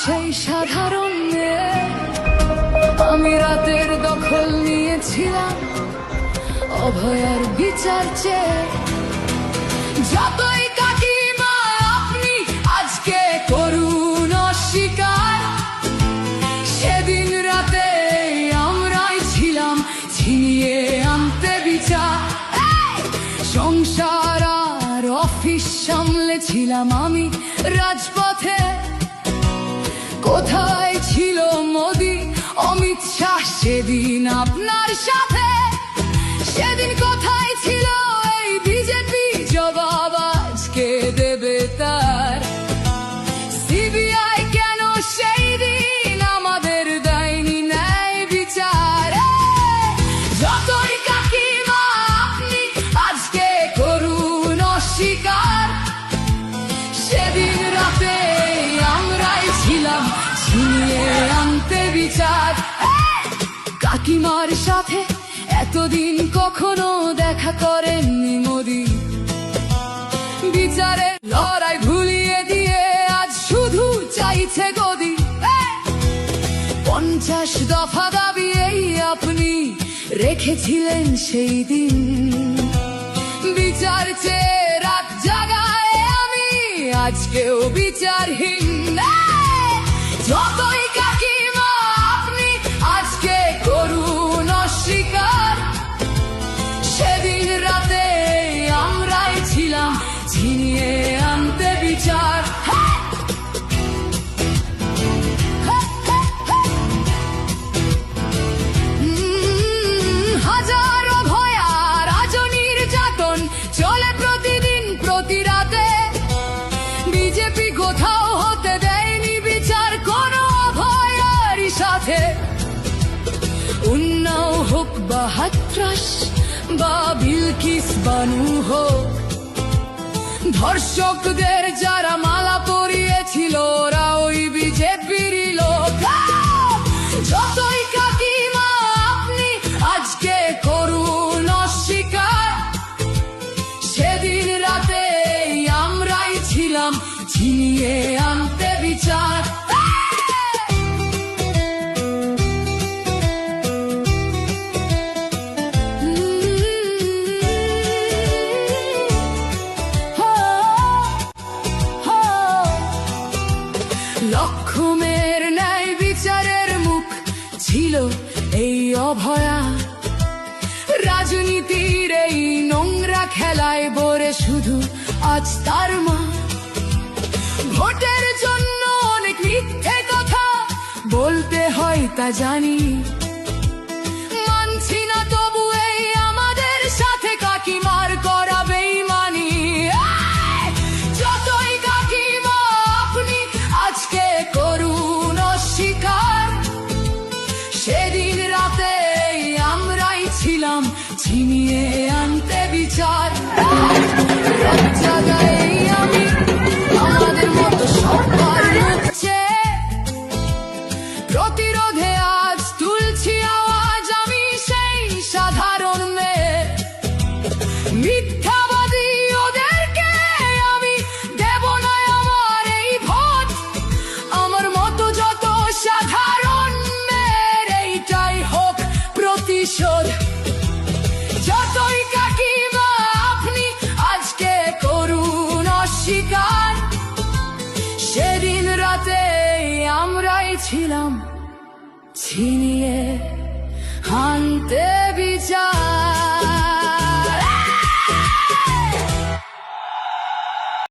সেই সাধারণ মেয়ে, আমি রাতের দখল নিয়েছিলাম অভয়ার বিচার চেয়ে। যতই কাকিমা আপনি আজকে করুন অস্বীকার, সেদিন রাতে আমরাই ছিলাম ছিনিয়ে আনতে বিচার। সংসার আর অফিস সামলেছিলাম আমি রাজপথে। কোথায় ছিল মোদি অমিত শাহ সেদিন আপনার সাথে? সেদিন কোথায় ছিল এই বিজেপি? জবাব আজকে দেবে তার। সিবিআই কেন সেই দিন আমাদের দেয়নি ন্যায় বিচার? যতই কাকিমা আপনি আজকে করুন অস্বীকার, সেদিন রাতে আমরাই ছিলাম ছিনিয়ে আনতে বিচার। কাকিমার সাথে এতদিন কখনো দেখা করেননি মোদি, বিচারের লড়াই ভুলিয়ে দিয়ে আজ শুধু চাইছে গদি। 50 দফা দাবি এই আপনি রেখেছিলেন সেই দিন, বিচার চেয়ে রাত জাগায় আমি আজকেও বিচারহীন। যতই কাকিমা আপনি আজকে করুন অস্বীকার, সেদিন রাতে আমরাই ছিলাম ছিনিয়ে আনতে বিচার। হাজারো ভয়া রাজনীর যাতন চলে প্রতিদিন প্রতি রাতে। বিজেপি কোথাও হতে দেয়নি বিচার কোনো অভয়ারই সাথে। উন্নাও হোক বা হাতরাস বা বিলকিস বানু হোক, ধর্ষকদের যারা মালা পরিয়েছিল ওরা ওই বিজেপিরই লোক। যতই কাকিমা আপনি আজকে করুন অস্বীকার, সেদিন রাতে আমরাই ছিলাম ছিনিয়ে আনতে বিচার। লক্ষ্যমের ন্যায় বিচারের মুখ ছিল এই অভয়া। রাজনীতির এই নোংরা খেলায় বরে শুধু আজ তার মা। ভোটের জন্য অনেক মিথ্যে কথা বলতে হয় তা জানি, মানছি না তবু এই আমাদের সাথে কাকিমার করা বেইমানি। যতই কাকিমা আপনি আজকে করুন অস্বীকার, সেদিন রাতে আমরাই ছিলাম ছিনিয়ে আনতে বিচার। আমি আমাদের মতো সবার মুখছে প্রতিরোধে আজ তুলছি আওয়াজ আমি সেই সাধারণ মেয়ে। মিথ্যাবাদী ওদেরকে আমি দেব না আমার এই ভোট। আমার মতো যত সাধারণ মেয়ের এইটাই হোক প্রতিশোধ। যতই কাকিমা আপনি আজকে করুন অস্বীকার, সেদিন রাতে আমরাই ছিলাম ছিনিয়ে আনতে বিচার।